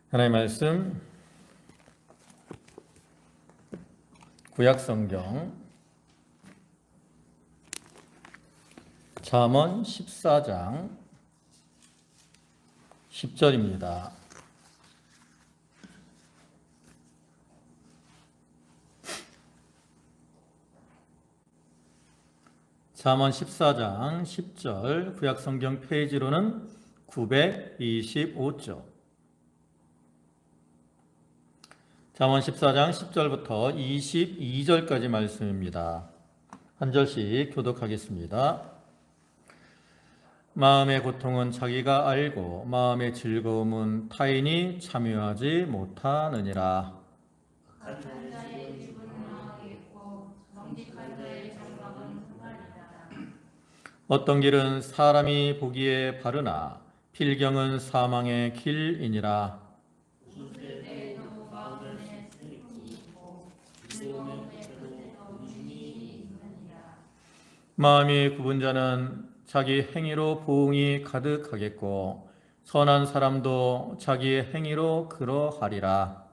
하나님의 말씀 구약성경 잠언 14장 10절입니다. 잠언 14장 10절 구약성경 페이지로는 925쪽. 잠언 14장 10절부터 22절까지 말씀입니다. 한 절씩 교독하겠습니다. 마음의 고통은 자기가 알고 마음의 즐거움은 타인이 참여하지 못하느니라. 어떤 길은 사람이 보기에 바르나 필경은 사망의 길이니라. 마음이 굽은 자는 자기 행위로 부흥이 가득하겠고 선한 사람도 자기의 행위로 그러하리라.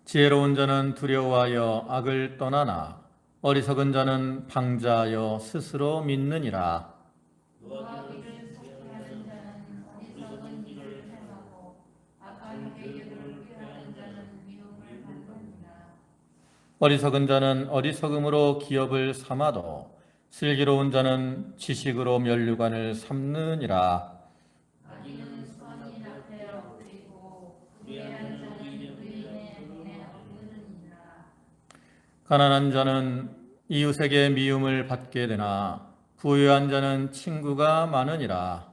지혜로운 자는 두려워하여 악을 떠나나 어리석은 자는 방자하여 스스로 믿느니라. 어리석은 자는 어리석음으로 기업을 삼아도 슬기로운 자는 지식으로 면류관을 삼느니라. 가난한 자는 이웃에게 미움을 받게 되나 부유한 자는 친구가 많으니라.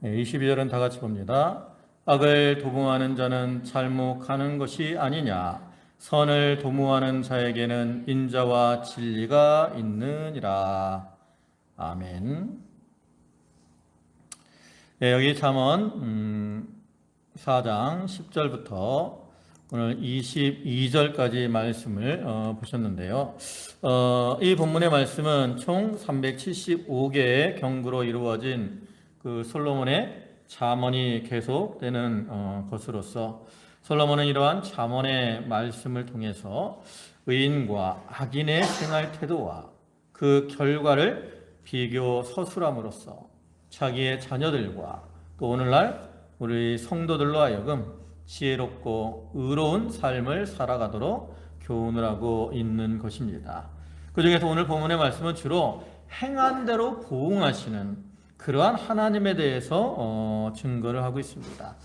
22절은 다 같이 봅니다. 악을 도모하는 자는 잘못하는 것이 아니냐. 선을 도모하는 자에게는 인자와 진리가 있느니라. 아멘. 네, 여기 잠언 4장 10절부터 오늘 22절까지 말씀을 보셨는데요. 이 본문의 말씀은 총 375개의 경구로 이루어진 그 솔로몬의 잠언이 계속되는 것으로서 솔로몬은 이러한 잠언의 말씀을 통해서 의인과 악인의 생활 태도와 그 결과를 비교 서술함으로써 자기의 자녀들과 또 오늘날 우리 성도들로 하여금 지혜롭고 의로운 삶을 살아가도록 교훈을 하고 있는 것입니다. 그 중에서 오늘 본문의 말씀은 주로 행한 대로 보응하시는 그러한 하나님에 대해서 증거를 하고 있습니다.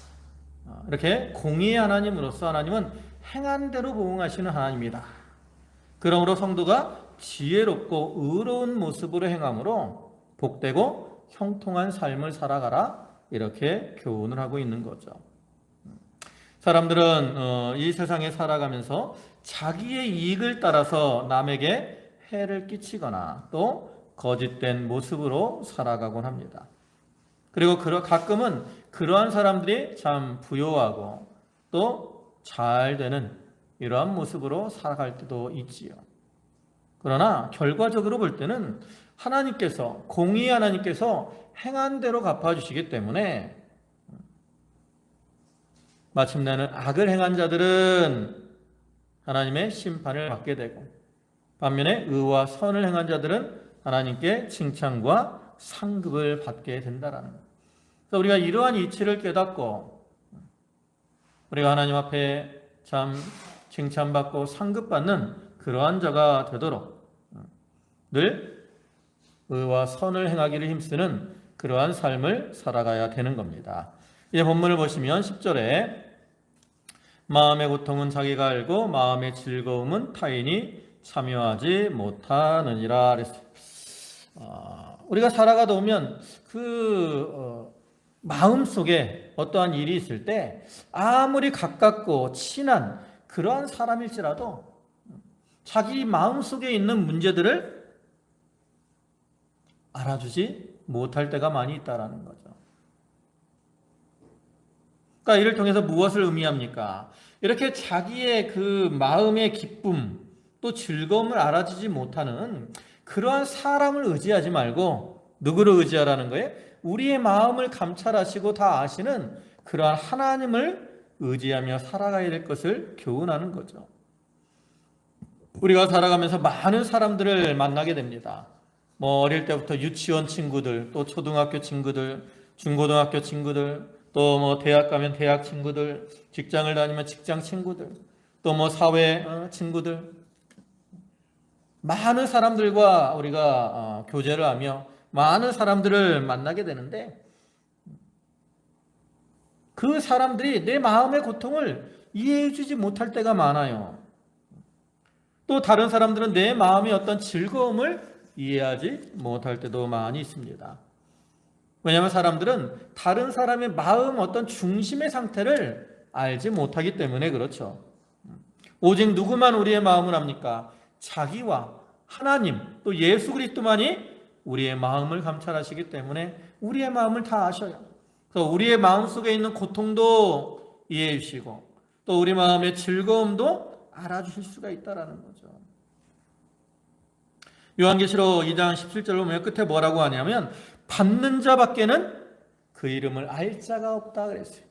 이렇게 공의의 하나님으로서 하나님은 행한 대로 보응하시는 하나님이다. 그러므로 성도가 지혜롭고 의로운 모습으로 행함으로 복되고 형통한 삶을 살아가라, 이렇게 교훈을 하고 있는 거죠. 사람들은 이 세상에 살아가면서 자기의 이익을 따라서 남에게 해를 끼치거나 또 거짓된 모습으로 살아가곤 합니다. 그리고 가끔은 그러한 사람들이 참 부요하고 또 잘 되는 이러한 모습으로 살아갈 때도 있지요. 그러나 결과적으로 볼 때는 하나님께서, 공의 하나님께서 행한 대로 갚아주시기 때문에 마침내는 악을 행한 자들은 하나님의 심판을 받게 되고 반면에 의와 선을 행한 자들은 하나님께 칭찬과 상급을 받게 된다라는 것. 그래서 우리가 이러한 이치를 깨닫고 우리가 하나님 앞에 참 칭찬받고 상급받는 그러한 자가 되도록 늘 의와 선을 행하기를 힘쓰는 그러한 삶을 살아가야 되는 겁니다. 이제 본문을 보시면 10절에 마음의 고통은 자기가 알고 마음의 즐거움은 타인이 참여하지 못하느니라 그랬어요. 우리가 살아가다 보면 마음속에 어떠한 일이 있을 때 아무리 가깝고 친한 그러한 사람일지라도 자기 마음속에 있는 문제들을 알아주지 못할 때가 많이 있다라는 거죠. 그러니까 이를 통해서 무엇을 의미합니까? 이렇게 자기의 그 마음의 기쁨 또 즐거움을 알아주지 못하는 그러한 사람을 의지하지 말고 누구를 의지하라는 거예요? 우리의 마음을 감찰하시고 다 아시는 그러한 하나님을 의지하며 살아가야 될 것을 교훈하는 거죠. 우리가 살아가면서 많은 사람들을 만나게 됩니다. 어릴 때부터 유치원 친구들, 또 초등학교 친구들, 중고등학교 친구들, 또 대학 가면 대학 친구들, 직장을 다니면 직장 친구들, 또 사회 친구들, 많은 사람들과 우리가 교제를 하며 많은 사람들을 만나게 되는데 그 사람들이 내 마음의 고통을 이해해 주지 못할 때가 많아요. 또 다른 사람들은 내 마음의 어떤 즐거움을 이해하지 못할 때도 많이 있습니다. 왜냐하면 사람들은 다른 사람의 마음 어떤 중심의 상태를 알지 못하기 때문에 그렇죠. 오직 누구만 우리의 마음을 압니까? 자기와 하나님 또 예수 그리스도만이 우리의 마음을 감찰하시기 때문에 우리의 마음을 다 아셔요. 그래서 우리의 마음 속에 있는 고통도 이해해 주시고 또 우리 마음의 즐거움도 알아주실 수가 있다는 거죠. 요한계시록 2장 17절로 보면 끝에 뭐라고 하냐면 받는 자밖에는 그 이름을 알 자가 없다 그랬어요.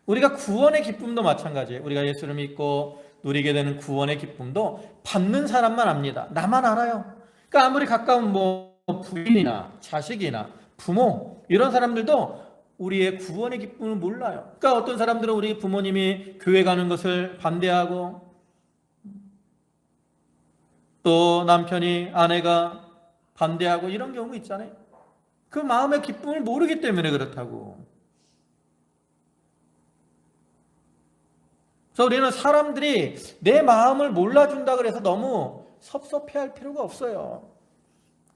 우리가 구원의 기쁨도 마찬가지예요. 우리가 예수를 믿고 누리게 되는 구원의 기쁨도 받는 사람만 압니다. 나만 알아요. 그러니까 아무리 가까운 부인이나 자식이나 부모 이런 사람들도 우리의 구원의 기쁨을 몰라요. 그러니까 어떤 사람들은 우리 부모님이 교회 가는 것을 반대하고 또 남편이 아내가 반대하고 이런 경우 있잖아요. 그 마음의 기쁨을 모르기 때문에 그렇다고. 그래서 우리는 사람들이 내 마음을 몰라준다 그래서 너무 섭섭해할 필요가 없어요.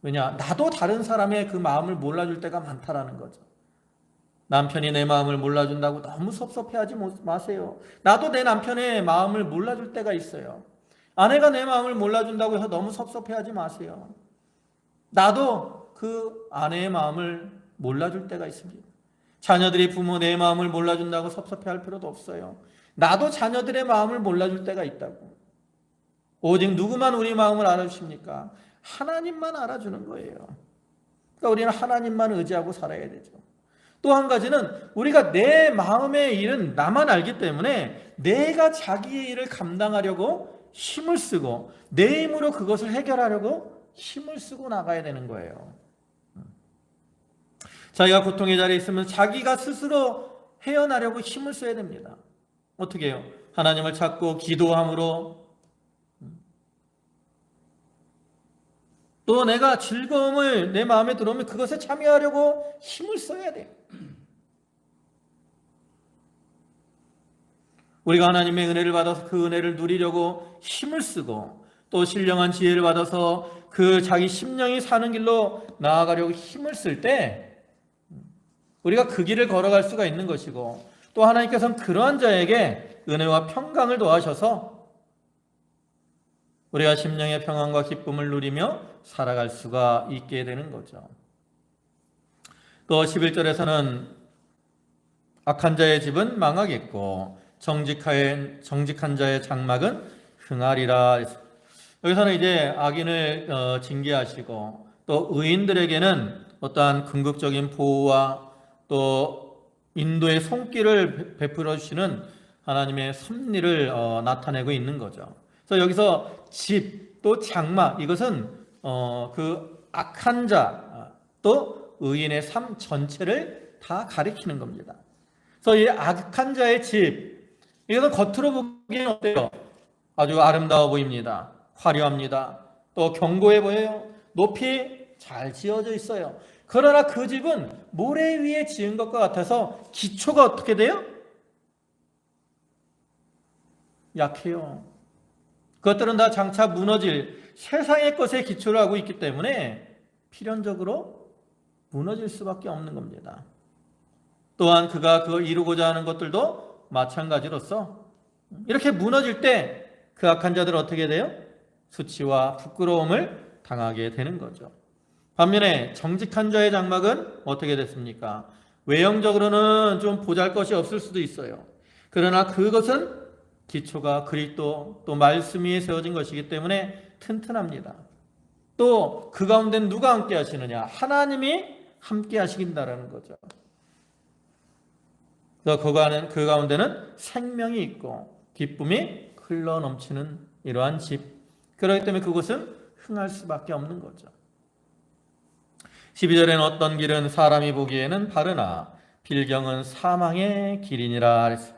왜냐? 나도 다른 사람의 그 마음을 몰라줄 때가 많다라는 거죠. 남편이 내 마음을 몰라준다고 너무 섭섭해하지 마세요. 나도 내 남편의 마음을 몰라줄 때가 있어요. 아내가 내 마음을 몰라준다고 해서 너무 섭섭해하지 마세요. 나도 그 아내의 마음을 몰라줄 때가 있습니다. 자녀들이 부모 내 마음을 몰라준다고 섭섭해할 필요도 없어요. 나도 자녀들의 마음을 몰라줄 때가 있다고. 오직 누구만 우리 마음을 알아주십니까? 하나님만 알아주는 거예요. 그러니까 우리는 하나님만 의지하고 살아야 되죠. 또 한 가지는 우리가 내 마음의 일은 나만 알기 때문에 내가 자기의 일을 감당하려고 힘을 쓰고 내 힘으로 그것을 해결하려고 힘을 쓰고 나가야 되는 거예요. 자기가 고통의 자리에 있으면 자기가 스스로 헤어나려고 힘을 써야 됩니다. 어떻게 해요? 하나님을 찾고 기도함으로 또 내가 즐거움을 내 마음에 들어오면 그것에 참여하려고 힘을 써야 돼요. 우리가 하나님의 은혜를 받아서 그 은혜를 누리려고 힘을 쓰고 또 신령한 지혜를 받아서 그 자기 심령이 사는 길로 나아가려고 힘을 쓸 때 우리가 그 길을 걸어갈 수가 있는 것이고 또 하나님께서는 그러한 자에게 은혜와 평강을 더하셔서 우리가 심령의 평안과 기쁨을 누리며 살아갈 수가 있게 되는 거죠. 또 11절에서는 악한 자의 집은 망하겠고 정직한 자의 장막은 흥하리라. 여기서는 이제 악인을 징계하시고 또 의인들에게는 어떠한 궁극적인 보호와 또 인도의 손길을 베풀어 주시는 하나님의 섭리를 나타내고 있는 거죠. 그래서 여기서 집 또 장막 이것은 그 악한 자 또 의인의 삶 전체를 다 가리키는 겁니다. 그래서 이 악한 자의 집 이것은 겉으로 보기에는 어때요? 아주 아름다워 보입니다. 화려합니다. 또 견고해 보여요. 높이 잘 지어져 있어요. 그러나 그 집은 모래 위에 지은 것과 같아서 기초가 어떻게 돼요? 약해요. 그것들은 다 장차 무너질 세상의 것에 기초를 하고 있기 때문에 필연적으로 무너질 수밖에 없는 겁니다. 또한 그가 그걸 이루고자 하는 것들도 마찬가지로서 이렇게 무너질 때 그 악한 자들은 어떻게 돼요? 수치와 부끄러움을 당하게 되는 거죠. 반면에 정직한 자의 장막은 어떻게 됐습니까? 외형적으로는 좀 보잘것이 없을 수도 있어요. 그러나 그것은 기초가 그리스도 또 말씀 위에 세워진 것이기 때문에 튼튼합니다. 또 그 가운데는 누가 함께 하시느냐? 하나님이 함께 하시긴다라는 거죠. 그래서 그 가운데는 생명이 있고 기쁨이 흘러 넘치는 이러한 집. 그렇기 때문에 그곳은 흥할 수밖에 없는 거죠. 12절에는 어떤 길은 사람이 보기에는 바르나 빌경은 사망의 길이니라 그랬어요.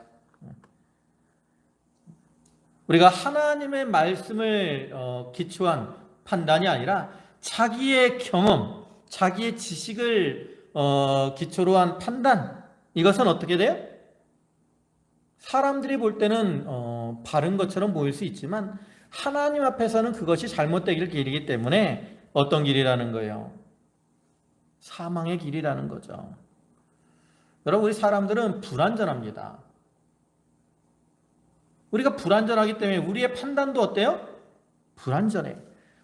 우리가 하나님의 말씀을 기초한 판단이 아니라 자기의 경험, 자기의 지식을 기초로 한 판단, 이것은 어떻게 돼요? 사람들이 볼 때는 바른 것처럼 보일 수 있지만 하나님 앞에서는 그것이 잘못된 길이기 때문에 어떤 길이라는 거예요? 사망의 길이라는 거죠. 여러분, 우리 사람들은 불완전합니다. 우리가 불완전하기 때문에 우리의 판단도 어때요? 불완전해요.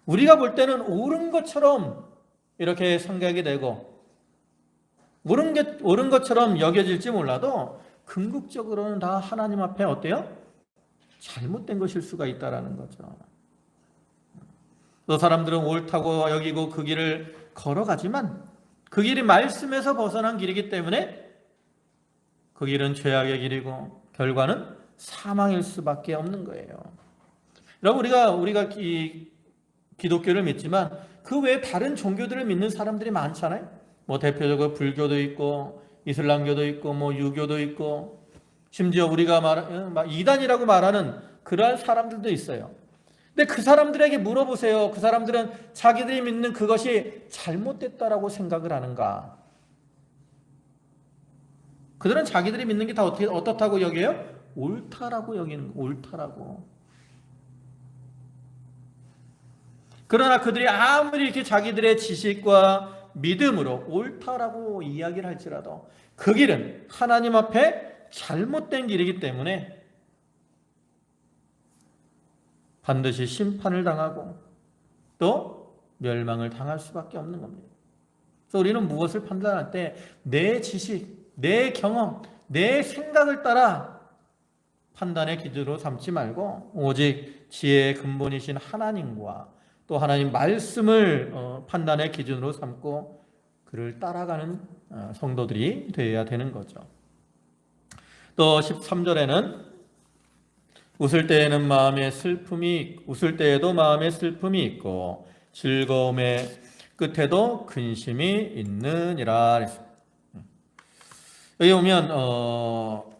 우리가 볼 때는 옳은 것처럼 이렇게 생각이 되고 옳은 것처럼 여겨질지 몰라도 궁극적으로는 다 하나님 앞에 어때요? 잘못된 것일 수가 있다는 거죠. 또 사람들은 옳다고 여기고 그 길을 걸어가지만 그 길이 말씀에서 벗어난 길이기 때문에 그 길은 죄악의 길이고 결과는 사망일 수밖에 없는 거예요. 여러분, 우리가 이 기독교를 믿지만 그 외에 다른 종교들을 믿는 사람들이 많잖아요. 뭐 대표적으로 불교도 있고 이슬람교도 있고 뭐 유교도 있고 심지어 우리가 이단이라고 말하는 그러한 사람들도 있어요. 근데 그 사람들에게 물어보세요. 그 사람들은 자기들이 믿는 그것이 잘못됐다라고 생각을 하는가? 그들은 자기들이 믿는 게 다 어떻다고 여겨요? 옳다라고 여기는 거, 옳다라고. 그러나 그들이 아무리 이렇게 자기들의 지식과 믿음으로 옳다라고 이야기를 할지라도 그 길은 하나님 앞에 잘못된 길이기 때문에 반드시 심판을 당하고 또 멸망을 당할 수밖에 없는 겁니다. 그래서 우리는 무엇을 판단할 때 내 지식, 내 경험, 내 생각을 따라 판단의 기준으로 삼지 말고 오직 지혜의 근본이신 하나님과 또 하나님 말씀을 판단의 기준으로 삼고 그를 따라가는 성도들이 되어야 되는 거죠. 또 13절에는 웃을 때에도 마음에 슬픔이 있고 즐거움의 끝에도 근심이 있느니라. 여기 보면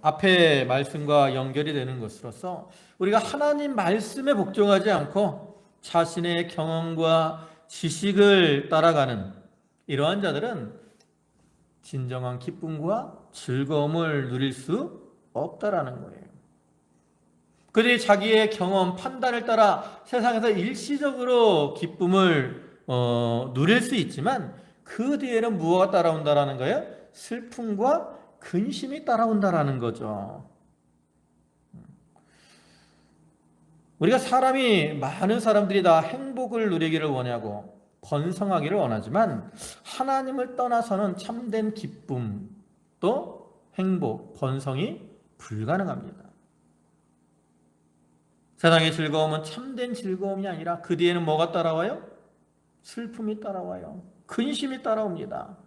앞에 말씀과 연결이 되는 것으로서 우리가 하나님 말씀에 복종하지 않고 자신의 경험과 지식을 따라가는 이러한 자들은 진정한 기쁨과 즐거움을 누릴 수 없다라는 거예요. 그들이 자기의 경험, 판단을 따라 세상에서 일시적으로 기쁨을 누릴 수 있지만 그 뒤에는 무엇가 따라온다라는 거예요? 슬픔과 근심이 따라온다라는 거죠. 우리가 많은 사람들이 다 행복을 누리기를 원하고 번성하기를 원하지만 하나님을 떠나서는 참된 기쁨 또 행복, 번성이 불가능합니다. 세상의 즐거움은 참된 즐거움이 아니라 그 뒤에는 뭐가 따라와요? 슬픔이 따라와요. 근심이 따라옵니다.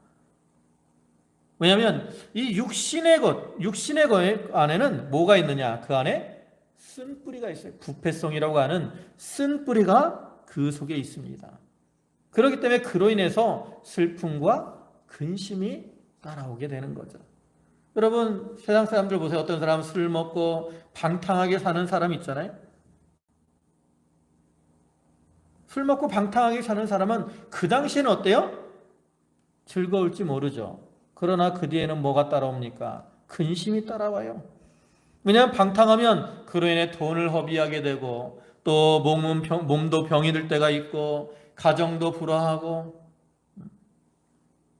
왜냐하면 이 육신의 것 안에는 뭐가 있느냐? 그 안에 쓴뿌리가 있어요. 부패성이라고 하는 쓴뿌리가 그 속에 있습니다. 그렇기 때문에 그로 인해서 슬픔과 근심이 따라오게 되는 거죠. 여러분, 세상 사람들 보세요. 어떤 사람은 술 먹고 방탕하게 사는 사람 있잖아요. 술 먹고 방탕하게 사는 사람은 그 당시에는 어때요? 즐거울지 모르죠. 그러나 그 뒤에는 뭐가 따라옵니까? 근심이 따라와요. 왜냐하면 방탕하면 그로 인해 돈을 허비하게 되고 또 몸도 병이 들 때가 있고 가정도 불화하고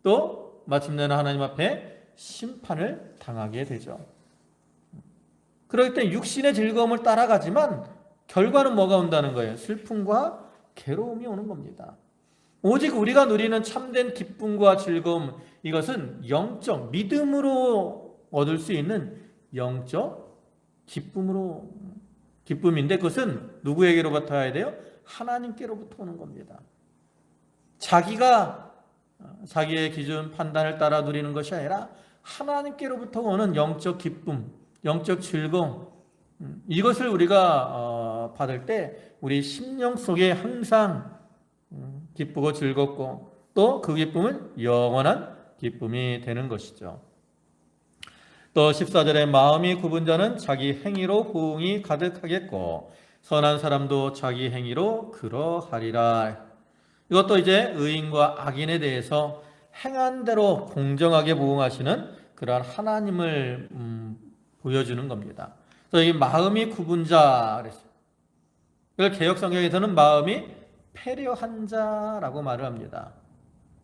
또 마침내는 하나님 앞에 심판을 당하게 되죠. 그렇기 때문에 육신의 즐거움을 따라가지만 결과는 뭐가 온다는 거예요? 슬픔과 괴로움이 오는 겁니다. 오직 우리가 누리는 참된 기쁨과 즐거움, 이것은 영적 믿음으로 얻을 수 있는 영적 기쁨인데 그것은 누구에게로부터 와야 돼요? 하나님께로부터 오는 겁니다. 자기가 자기의 기준 판단을 따라 누리는 것이 아니라 하나님께로부터 오는 영적 기쁨, 영적 즐거움, 이것을 우리가 받을 때 우리 심령 속에 항상 기쁘고 즐겁고 또 그 기쁨은 영원한 기쁨이 되는 것이죠. 또 14절에 마음이 굽은 자는 자기 행위로 호응이 가득하겠고 선한 사람도 자기 행위로 그러하리라. 이것도 이제 의인과 악인에 대해서 행한 대로 공정하게 부응하시는 그러한 하나님을 보여주는 겁니다. 그래서 이 마음이 굽은 자 그랬어요. 이걸 개역성경에서는 마음이 패려한 자라고 말을 합니다.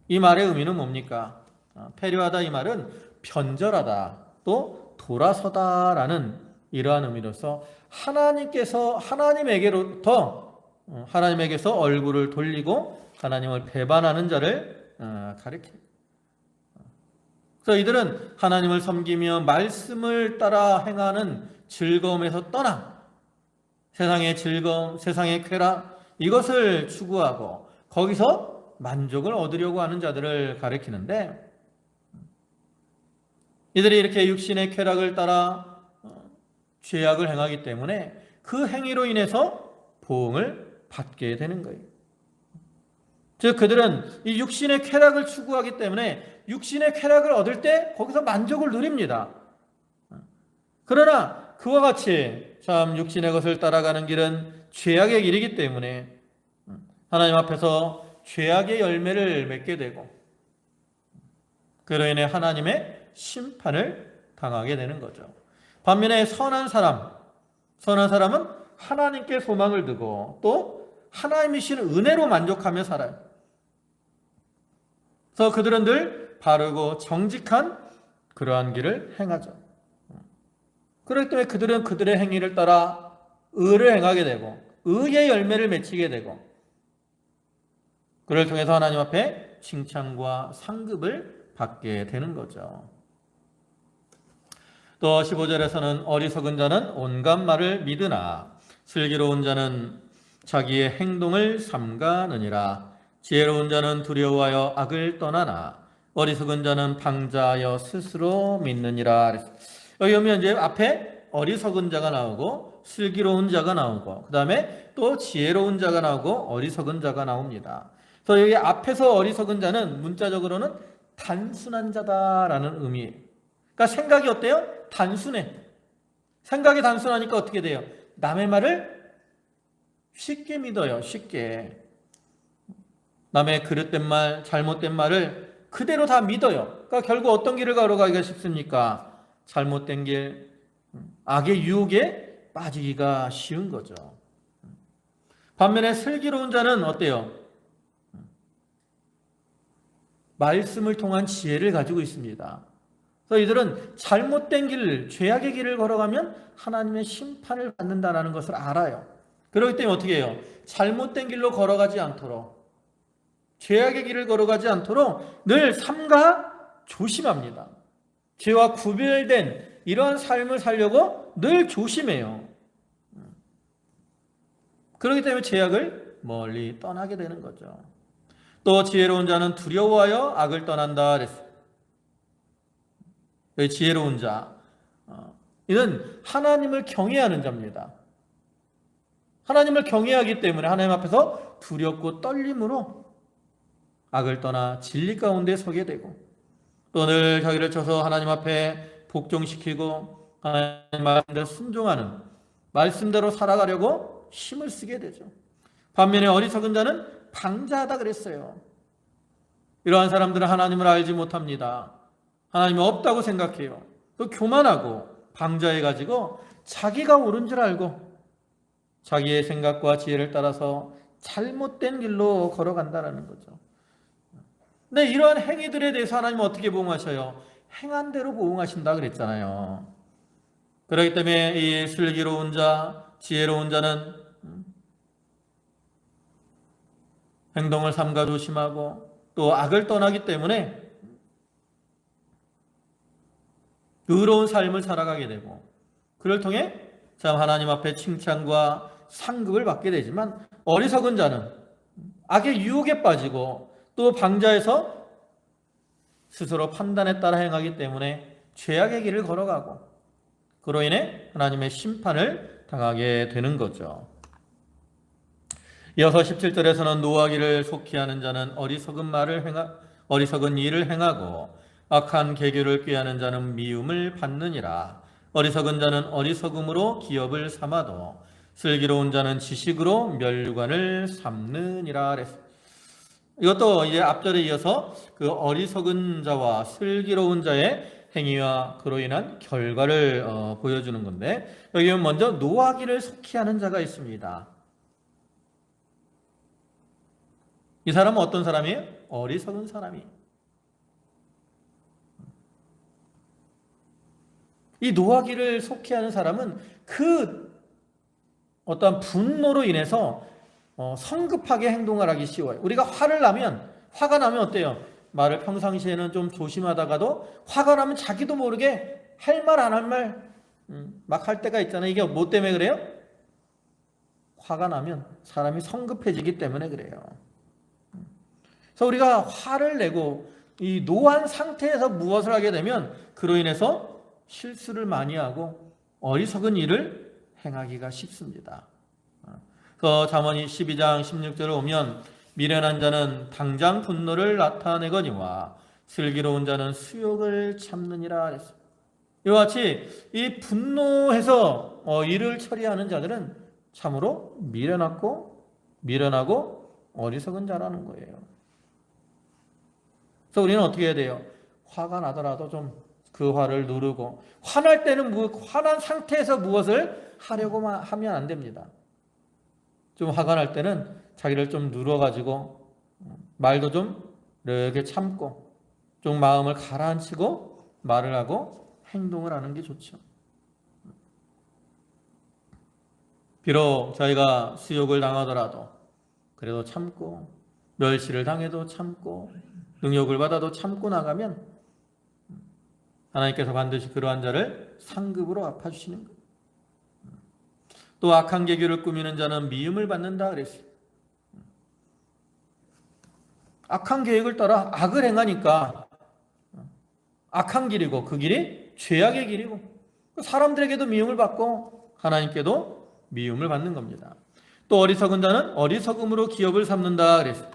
이 말의 의미는 뭡니까? 패려하다 이 말은 변절하다 또 돌아서다라는 이러한 의미로서 하나님에게서 얼굴을 돌리고 하나님을 배반하는 자를 가리킵니다. 그래서 이들은 하나님을 섬기며 말씀을 따라 행하는 즐거움에서 떠나 세상의 즐거움, 세상의 쾌락 이것을 추구하고 거기서 만족을 얻으려고 하는 자들을 가리키는데 이들이 이렇게 육신의 쾌락을 따라 죄악을 행하기 때문에 그 행위로 인해서 보응을 받게 되는 거예요. 즉 그들은 이 육신의 쾌락을 추구하기 때문에 육신의 쾌락을 얻을 때 거기서 만족을 누립니다. 그러나 그와 같이 참 육신의 것을 따라가는 길은 죄악의 길이기 때문에 하나님 앞에서 죄악의 열매를 맺게 되고 그로 인해 하나님의 심판을 당하게 되는 거죠. 반면에 선한 사람은 하나님께 소망을 두고 또 하나님이신 은혜로 만족하며 살아요. 그래서 그들은 늘 바르고 정직한 그러한 길을 행하죠. 그렇기 때문에 그들은 그들의 행위를 따라 의를 행하게 되고 의의 열매를 맺히게 되고 그를 통해서 하나님 앞에 칭찬과 상급을 받게 되는 거죠. 또 15절에서는 어리석은 자는 온갖 말을 믿으나 슬기로운 자는 자기의 행동을 삼가느니라. 지혜로운 자는 두려워하여 악을 떠나나 어리석은 자는 방자하여 스스로 믿느니라. 여기 보면 이제 앞에 어리석은 자가 나오고 슬기로운 자가 나오고 그 다음에 또 지혜로운 자가 나오고 어리석은 자가 나옵니다. 그래서 여기 앞에서 어리석은 자는 문자적으로는 단순한 자다라는 의미예요. 그러니까 생각이 어때요? 단순해. 생각이 단순하니까 어떻게 돼요? 남의 말을 쉽게 믿어요. 쉽게. 남의 그릇된 말, 잘못된 말을 그대로 다 믿어요. 그러니까 결국 어떤 길을 걸어가기가 쉽습니까? 잘못된 길, 악의 유혹에 빠지기가 쉬운 거죠. 반면에 슬기로운 자는 어때요? 말씀을 통한 지혜를 가지고 있습니다. 그래서 이들은 잘못된 길, 죄악의 길을 걸어가면 하나님의 심판을 받는다는 것을 알아요. 그렇기 때문에 어떻게 해요? 잘못된 길로 걸어가지 않도록, 죄악의 길을 걸어가지 않도록 늘 삼가 조심합니다. 죄와 구별된 이러한 삶을 살려고 늘 조심해요. 그렇기 때문에 죄악을 멀리 떠나게 되는 거죠. 또 지혜로운 자는 두려워하여 악을 떠난다 그랬어요. 지혜로운 자, 이는 하나님을 경외하는 자입니다. 하나님을 경외하기 때문에 하나님 앞에서 두렵고 떨림으로 악을 떠나 진리 가운데 서게 되고 또 늘 자기를 쳐서 하나님 앞에 복종시키고 하나님 말씀대로 순종하는 말씀대로 살아가려고 힘을 쓰게 되죠. 반면에 어리석은 자는 방자하다 그랬어요. 이러한 사람들은 하나님을 알지 못합니다. 하나님이 없다고 생각해요. 또 교만하고 방자해가지고 자기가 옳은 줄 알고 자기의 생각과 지혜를 따라서 잘못된 길로 걸어간다는 거죠. 근데 이러한 행위들에 대해서 하나님은 어떻게 보응하셔요? 행한 대로 보응하신다 그랬잖아요. 그렇기 때문에 이 슬기로운 자, 지혜로운 자는 행동을 삼가 조심하고 또 악을 떠나기 때문에 의로운 삶을 살아가게 되고, 그를 통해 참 하나님 앞에 칭찬과 상급을 받게 되지만, 어리석은 자는 악의 유혹에 빠지고 또 방자해서 스스로 판단에 따라 행하기 때문에 죄악의 길을 걸어가고, 그로 인해 하나님의 심판을 당하게 되는 거죠. 이어서 17절에서는 노하기를 속히 하는 자는 어리석은 일을 행하고 악한 계교를 꾀하는 자는 미움을 받느니라. 어리석은 자는 어리석음으로 기업을 삼아도 슬기로운 자는 지식으로 면류관을 삼느니라. 이것도 이제 앞절에 이어서 그 어리석은 자와 슬기로운 자의 행위와 그로 인한 결과를 보여주는 건데, 여기 먼저 노하기를 속히 하는 자가 있습니다. 이 사람은 어떤 사람이에요? 어리석은 사람이에요. 이 노하기를 속히 하는 사람은 그 어떤 분노로 인해서 성급하게 행동을 하기 쉬워요. 우리가 화가 나면 어때요? 말을 평상시에는 좀 조심하다가도 화가 나면 자기도 모르게 할 말 안 할 말 막 할 때가 있잖아요. 이게 뭐 때문에 그래요? 화가 나면 사람이 성급해지기 때문에 그래요. 그래서 우리가 화를 내고 이 노한 상태에서 무엇을 하게 되면 그로 인해서 실수를 많이 하고 어리석은 일을 행하기가 쉽습니다. 그 잠언이 12장 16절을 보면 미련한 자는 당장 분노를 나타내거니와 슬기로운 자는 수욕을 참느니라 했습니다. 이와 같이 이 분노해서 일을 처리하는 자들은 참으로 미련하고 어리석은 자라는 거예요. 그래서 우리는 어떻게 해야 돼요? 화가 나더라도 좀 그 화를 누르고, 화날 때는 화난 상태에서 무엇을 하려고 하면 안 됩니다. 좀 화가 날 때는 자기를 좀 누러가지고 말도 좀 이렇게 참고 좀 마음을 가라앉히고 말을 하고 행동을 하는 게 좋죠. 비록 자기가 수욕을 당하더라도 그래도 참고, 멸시를 당해도 참고, 능욕을 받아도 참고 나가면 하나님께서 반드시 그러한 자를 상급으로 갚아주시는 거예요. 또 악한 계교를 꾸미는 자는 미움을 받는다 그랬어요. 악한 계획을 따라 악을 행하니까 악한 길이고 그 길이 죄악의 길이고 사람들에게도 미움을 받고 하나님께도 미움을 받는 겁니다. 또 어리석은 자는 어리석음으로 기업을 삼는다 그랬어요.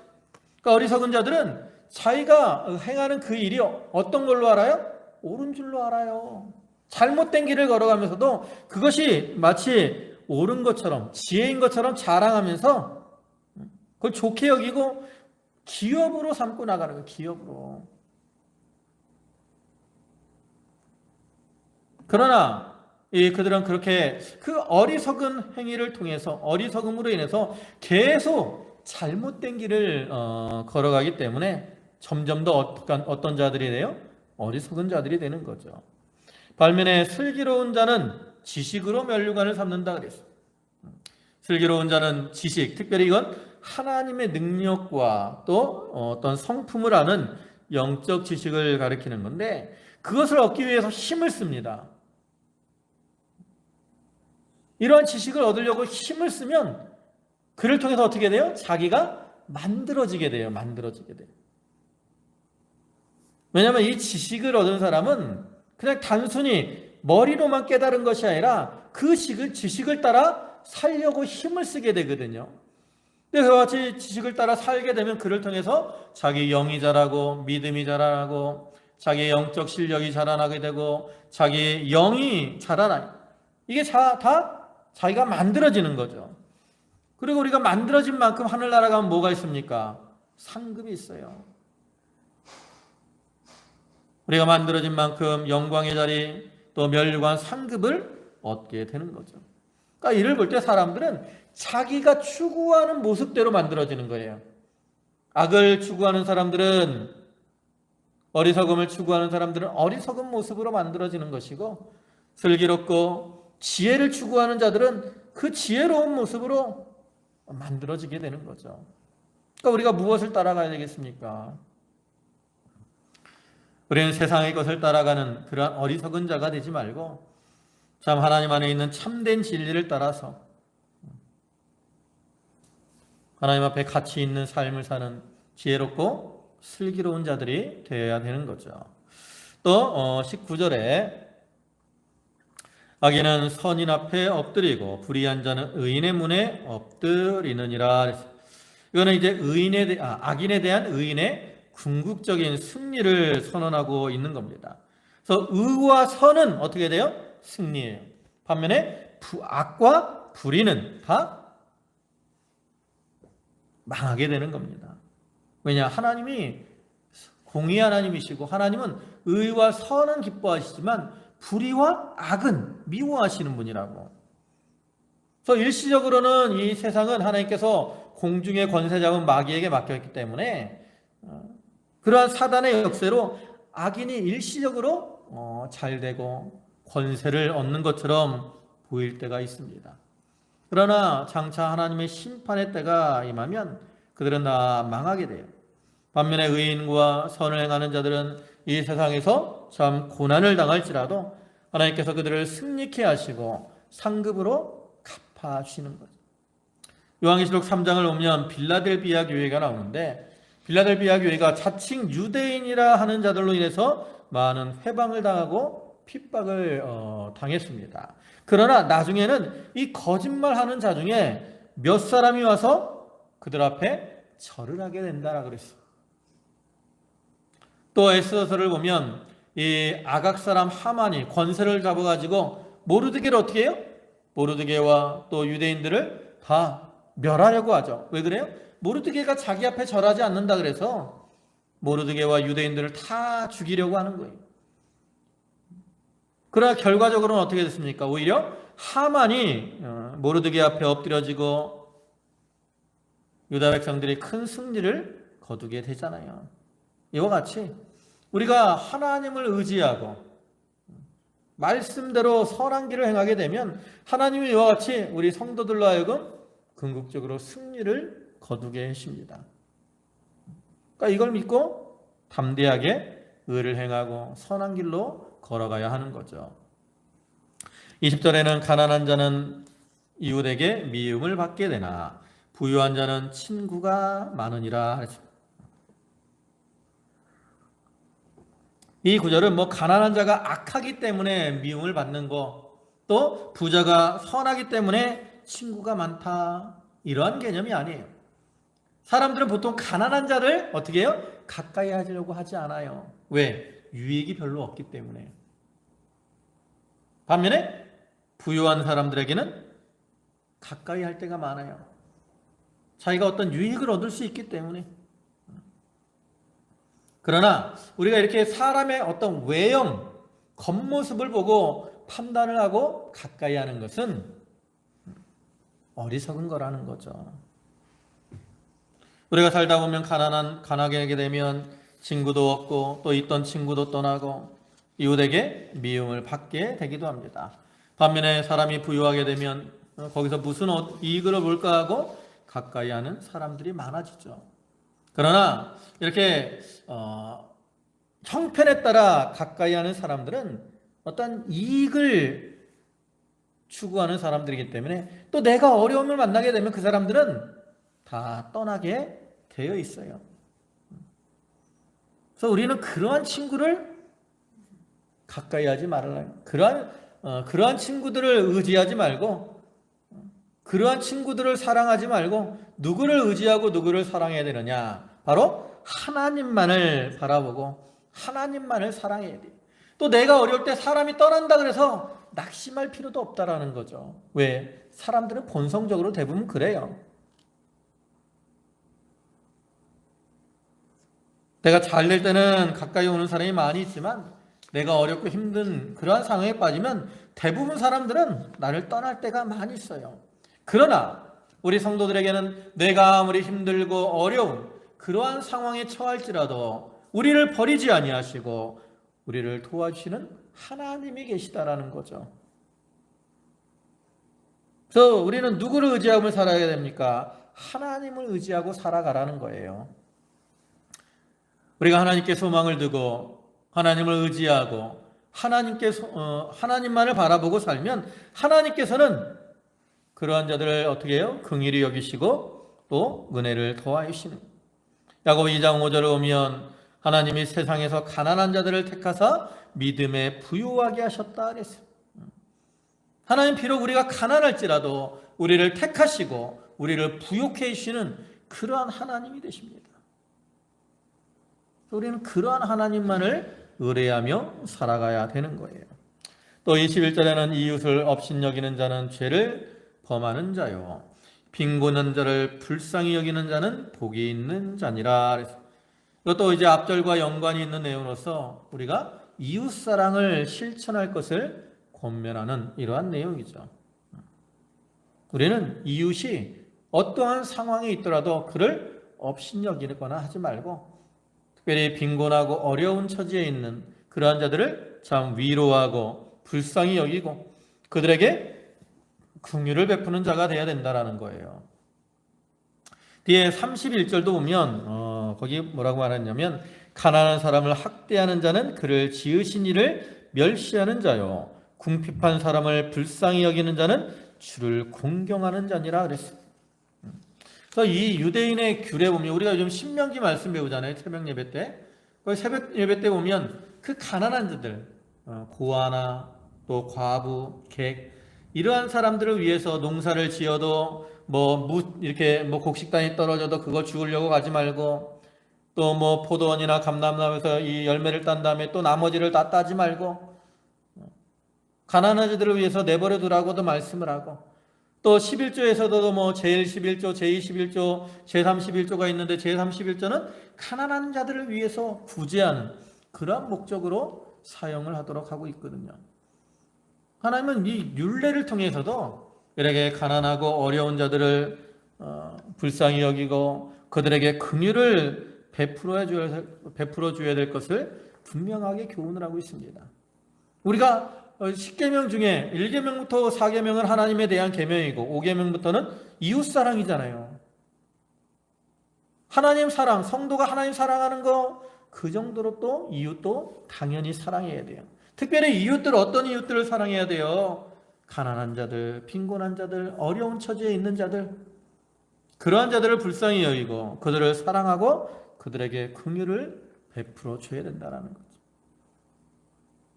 그러니까 어리석은 자들은 자기가 행하는 그 일이 어떤 걸로 알아요? 옳은 줄로 알아요. 잘못된 길을 걸어가면서도 그것이 마치 옳은 것처럼 지혜인 것처럼 자랑하면서 그걸 좋게 여기고 기업으로 삼고 나가는 거예요. 기업으로. 그러나 그들은 그렇게 그 어리석은 행위를 통해서 어리석음으로 인해서 계속 잘못된 길을 걸어가기 때문에 점점 더 어떤 자들이 돼요? 어리석은 자들이 되는 거죠. 반면에 슬기로운 자는 지식으로 면류관을 삼는다 그랬어요. 슬기로운 자는 지식, 특별히 이건 하나님의 능력과 또 어떤 성품을 아는 영적 지식을 가리키는 건데, 그것을 얻기 위해서 힘을 씁니다. 이러한 지식을 얻으려고 힘을 쓰면 그를 통해서 어떻게 돼요? 자기가 만들어지게 돼요. 왜냐하면 이 지식을 얻은 사람은 그냥 단순히 머리로만 깨달은 것이 아니라 그 지식을 따라 살려고 힘을 쓰게 되거든요. 근데 그와 같이 지식을 따라 살게 되면 그를 통해서 자기 영이 자라고 믿음이 자라나고 자기의 영적 실력이 자라나게 되고 자기의 영이 자라나요. 이게 다 자기가 만들어지는 거죠. 그리고 우리가 만들어진 만큼 하늘나라 가면 뭐가 있습니까? 상급이 있어요. 우리가 만들어진 만큼 영광의 자리 또 면류관 상급을 얻게 되는 거죠. 그러니까 이를 볼 때 사람들은 자기가 추구하는 모습대로 만들어지는 거예요. 악을 추구하는 사람들은, 어리석음을 추구하는 사람들은 어리석은 모습으로 만들어지는 것이고, 슬기롭고 지혜를 추구하는 자들은 그 지혜로운 모습으로 만들어지게 되는 거죠. 그러니까 우리가 무엇을 따라가야 되겠습니까? 우리는 세상의 것을 따라가는 그러한 어리석은 자가 되지 말고 참 하나님 안에 있는 참된 진리를 따라서 하나님 앞에 가치 있는 삶을 사는 지혜롭고 슬기로운 자들이 되어야 되는 거죠. 또 19절에 악인은 선인 앞에 엎드리고 불의한 자는 의인의 문에 엎드리느니라. 이거는 이제 악인에 대한 의인의 궁극적인 승리를 선언하고 있는 겁니다. 그래서 의와 선은 어떻게 돼요? 승리예요. 반면에 악과 불의는 다 망하게 되는 겁니다. 왜냐? 하나님이 공의 하나님이시고 하나님은 의와 선은 기뻐하시지만 불의와 악은 미워하시는 분이라고. 그래서 일시적으로는 이 세상은 하나님께서 공중의 권세 잡은 마귀에게 맡겼기 때문에 그러한 사단의 역세로 악인이 일시적으로 잘되고 권세를 얻는 것처럼 보일 때가 있습니다. 그러나 장차 하나님의 심판의 때가 임하면 그들은 다 망하게 돼요. 반면에 의인과 선을 행하는 자들은 이 세상에서 참 고난을 당할지라도 하나님께서 그들을 승리케 하시고 상급으로 갚아주시는 거죠. 요한계시록 3장을 보면 빌라델비아 교회가 나오는데 빌라델비아 교회가 자칭 유대인이라 하는 자들로 인해서 많은 회방을 당하고 핍박을 당했습니다. 그러나 나중에는 이 거짓말하는 자 중에 몇 사람이 와서 그들 앞에 절을 하게 된다라 그랬어요. 또 에스더서를 보면 이 아각 사람 하만이 권세를 잡아가지고 모르드게를 어떻게 해요? 모르드게와 또 유대인들을 다 멸하려고 하죠. 왜 그래요? 모르드게가 자기 앞에 절하지 않는다 그래서 모르드게와 유대인들을 다 죽이려고 하는 거예요. 그러나 결과적으로는 어떻게 됐습니까? 오히려 하만이 모르드게 앞에 엎드려지고 유다 백성들이 큰 승리를 거두게 되잖아요. 이와 같이 우리가 하나님을 의지하고 말씀대로 선한 길을 행하게 되면 하나님이 이와 같이 우리 성도들로 하여금 궁극적으로 승리를 거두게 하십니다. 그러니까 이걸 믿고 담대하게 의를 행하고 선한 길로 걸어가야 하는 거죠. 20절에는 가난한 자는 이웃에게 미움을 받게 되나 부유한 자는 친구가 많으니라. 이 구절은 가난한 자가 악하기 때문에 미움을 받는 거, 또 부자가 선하기 때문에 친구가 많다, 이러한 개념이 아니에요. 사람들은 보통 가난한 자를 어떻게 해요? 가까이 하려고 하지 않아요. 왜? 유익이 별로 없기 때문에. 반면에 부유한 사람들에게는 가까이 할 때가 많아요. 자기가 어떤 유익을 얻을 수 있기 때문에. 그러나 우리가 이렇게 사람의 어떤 외형, 겉모습을 보고 판단을 하고 가까이 하는 것은 어리석은 거라는 거죠. 우리가 살다 보면 가난하게 되면 친구도 없고 또 있던 친구도 떠나고 이웃에게 미움을 받게 되기도 합니다. 반면에 사람이 부유하게 되면 거기서 무슨 이익을 볼까 하고 가까이 하는 사람들이 많아지죠. 그러나 이렇게 형편에 따라 가까이 하는 사람들은 어떤 이익을 추구하는 사람들이기 때문에 또 내가 어려움을 만나게 되면 그 사람들은 다 떠나게 되어 있어요. 그래서 우리는 그러한 친구를 가까이 하지 말아라. 그러한 친구들을 의지하지 말고 그러한 친구들을 사랑하지 말고 누구를 의지하고 누구를 사랑해야 되느냐? 바로 하나님만을 바라보고 하나님만을 사랑해야 돼. 또 내가 어려울 때 사람이 떠난다 그래서 낙심할 필요도 없다라는 거죠. 왜? 사람들은 본성적으로 대부분 그래요. 내가 잘 될 때는 가까이 오는 사람이 많이 있지만 내가 어렵고 힘든 그러한 상황에 빠지면 대부분 사람들은 나를 떠날 때가 많이 있어요. 그러나 우리 성도들에게는 내가 아무리 힘들고 어려운 그러한 상황에 처할지라도 우리를 버리지 아니하시고 우리를 도와주시는 하나님이 계시다라는 거죠. 그래서 우리는 누구를 의지하고 살아야 됩니까? 하나님을 의지하고 살아가라는 거예요. 우리가 하나님께 소망을 두고 하나님을 의지하고 하나님만을 바라보고 살면 하나님께서는 그러한 자들을 어떻게 해요? 긍휼히 여기시고 또 은혜를 더하시는. 야고보 2장 5절을 보면 하나님이 세상에서 가난한 자들을 택하사 믿음에 부유하게 하셨다 그랬어요. 하나님 비록 우리가 가난할지라도 우리를 택하시고 우리를 부욕해 주시는 그러한 하나님이 되십니다. 우리는 그러한 하나님만을 의뢰하며 살아가야 되는 거예요. 또 21절에는 이웃을 업신여기는 자는 죄를 범하는 자요 빈곤한 자를 불쌍히 여기는 자는 복이 있는 자니라. 이것도 이제 앞절과 연관이 있는 내용으로서 우리가 이웃사랑을 실천할 것을 권면하는 이러한 내용이죠. 우리는 이웃이 어떠한 상황에 있더라도 그를 업신여기거나 하지 말고 특별히 빈곤하고 어려운 처지에 있는 그러한 자들을 참 위로하고 불쌍히 여기고 그들에게 긍휼을 베푸는 자가 되어야 된다는 거예요. 뒤에 31절도 보면 거기 뭐라고 말했냐면 가난한 사람을 학대하는 자는 그를 지으신 이를 멸시하는 자요 궁핍한 사람을 불쌍히 여기는 자는 주를 공경하는 자니라 그랬어요. 그래서 이 유대인의 규례 보면 우리가 요즘 신명기 말씀 배우잖아요. 새벽 예배 때. 새벽 예배 때 보면 그 가난한 자들 고아나 또 과부, 객 이러한 사람들을 위해서 농사를 지어도 이렇게 곡식단이 떨어져도 그걸 주우려고 가지 말고 또 포도원이나 감람나무에서 이 열매를 딴 다음에 또 나머지를 다 따지 말고 가난한 자들을 위해서 내버려 두라고도 말씀을 하고 또 11조에서도 제1 11조, 제2 11조, 제3 11조가 있는데 제3 11조는 가난한 자들을 위해서 구제하는 그러한 목적으로 사용을 하도록 하고 있거든요. 하나님은 이 율례를 통해서도 이렇게 가난하고 어려운 자들을 불쌍히 여기고 그들에게 긍휼을 베풀어 줘야 될 것을 분명하게 교훈을 하고 있습니다. 우리가 10계명 중에 1계명부터 4계명은 하나님에 대한 계명이고 5계명부터는 이웃사랑이잖아요. 하나님 사랑, 성도가 하나님 사랑하는 거 그 정도로 또 이웃도 당연히 사랑해야 돼요. 특별히 이웃들 어떤 이웃들을 사랑해야 돼요? 가난한 자들, 빈곤한 자들, 어려운 처지에 있는 자들 그러한 자들을 불쌍히 여기고 그들을 사랑하고 그들에게 긍휼을 베풀어 줘야 된다는 거죠.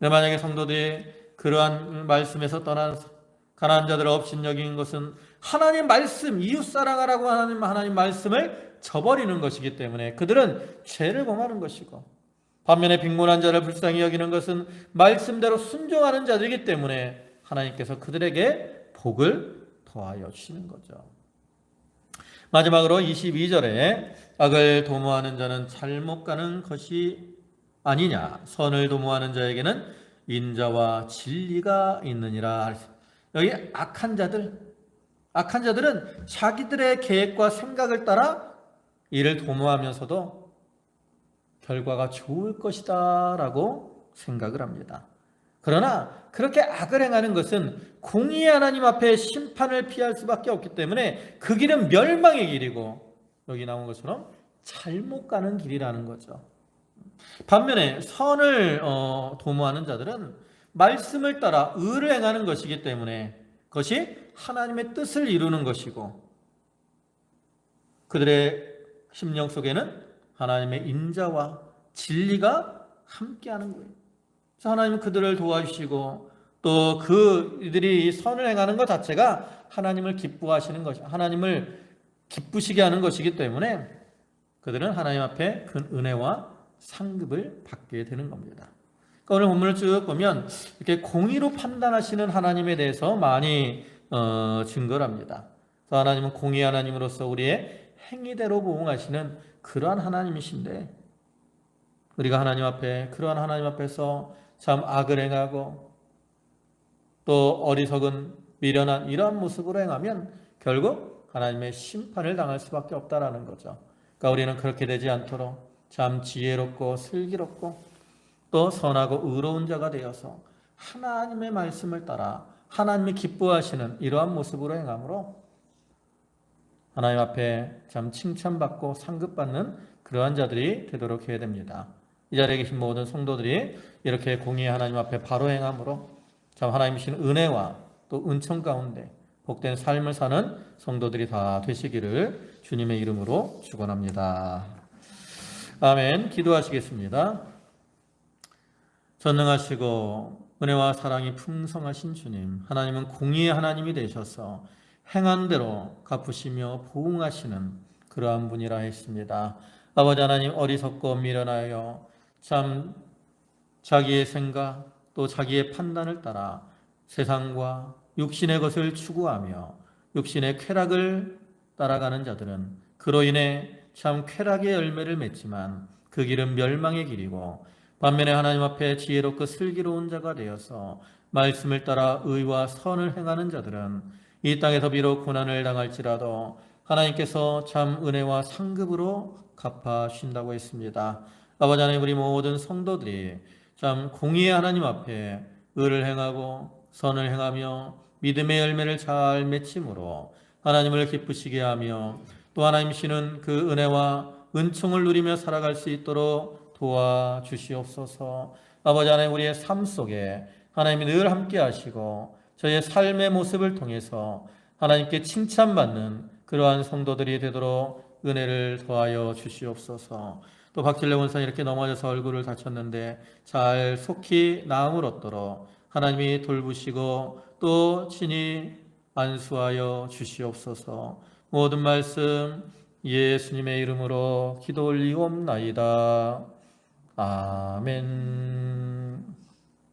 만약에 성도들이 그러한 말씀에서 떠나서 가난한 자들을 업신여기는 것은 하나님 말씀, 이웃 사랑하라고 하나님 말씀을 저버리는 것이기 때문에 그들은 죄를 범하는 것이고 반면에 빈곤한 자를 불쌍히 여기는 것은 말씀대로 순종하는 자들이기 때문에 하나님께서 그들에게 복을 더하여 주시는 거죠. 마지막으로 22절에 악을 도모하는 자는 잘못 가는 것이 아니냐 선을 도모하는 자에게는 인자와 진리가 있느니라. 여기 악한 자들은 자기들의 계획과 생각을 따라 이를 도모하면서도 결과가 좋을 것이다 라고 생각을 합니다. 그러나 그렇게 악을 행하는 것은 공의의 하나님 앞에 심판을 피할 수밖에 없기 때문에 그 길은 멸망의 길이고 여기 나온 것처럼 잘못 가는 길이라는 거죠. 반면에 선을 도모하는 자들은 말씀을 따라 의를 행하는 것이기 때문에 그것이 하나님의 뜻을 이루는 것이고 그들의 심령 속에는 하나님의 인자와 진리가 함께하는 거예요. 그래서 하나님은 그들을 도와주시고 또 그들이 선을 행하는 것 자체가 하나님을 기뻐하시는 것이 하나님을 기쁘시게 하는 것이기 때문에 그들은 하나님 앞에 그 은혜와 상급을 받게 되는 겁니다. 그러니까 오늘 본문을 쭉 보면 이렇게 공의로 판단하시는 하나님에 대해서 많이 증거를 합니다. 그래서 하나님은 공의 하나님으로서 우리의 행위대로 보응하시는 그러한 하나님이신데 우리가 하나님 앞에 그러한 하나님 앞에서 참 악을 행하고 또 어리석은 미련한 이러한 모습으로 행하면 결국 하나님의 심판을 당할 수밖에 없다라는 거죠. 그러니까 우리는 그렇게 되지 않도록 참 지혜롭고 슬기롭고 또 선하고 의로운 자가 되어서 하나님의 말씀을 따라 하나님이 기뻐하시는 이러한 모습으로 행함으로 하나님 앞에 참 칭찬받고 상급받는 그러한 자들이 되도록 해야 됩니다. 이 자리에 계신 모든 성도들이 이렇게 공의의 하나님 앞에 바로 행함으로 참 하나님 주신 은혜와 또 은총 가운데 복된 삶을 사는 성도들이 다 되시기를 주님의 이름으로 축원합니다. 아멘. 기도하시겠습니다. 전능하시고 은혜와 사랑이 풍성하신 주님, 하나님은 공의의 하나님이 되셔서 행한 대로 갚으시며 보응하시는 그러한 분이라 했습니다. 아버지 하나님, 어리석고 미련하여 참 자기의 생각 또 자기의 판단을 따라 세상과 육신의 것을 추구하며 육신의 쾌락을 따라가는 자들은 그로 인해 참 쾌락의 열매를 맺지만 그 길은 멸망의 길이고, 반면에 하나님 앞에 지혜롭고 슬기로운 자가 되어서 말씀을 따라 의와 선을 행하는 자들은 이 땅에서 비록 고난을 당할지라도 하나님께서 참 은혜와 상급으로 갚아주신다고 했습니다. 아버지 하나님, 우리 모든 성도들이 참 공의의 하나님 앞에 의를 행하고 선을 행하며 믿음의 열매를 잘 맺힘으로 하나님을 기쁘시게 하며 또 하나님이시는 그 은혜와 은총을 누리며 살아갈 수 있도록 도와주시옵소서. 아버지 하나님, 우리의 삶 속에 하나님이 늘 함께 하시고 저희의 삶의 모습을 통해서 하나님께 칭찬받는 그러한 성도들이 되도록 은혜를 더하여 주시옵소서. 또 박진래 원사님 이렇게 넘어져서 얼굴을 다쳤는데 잘 속히 나음을 얻도록 하나님이 돌보시고 또 친히 안수하여 주시옵소서. 모든 말씀 예수님의 이름으로 기도 올리옵나이다. 아멘.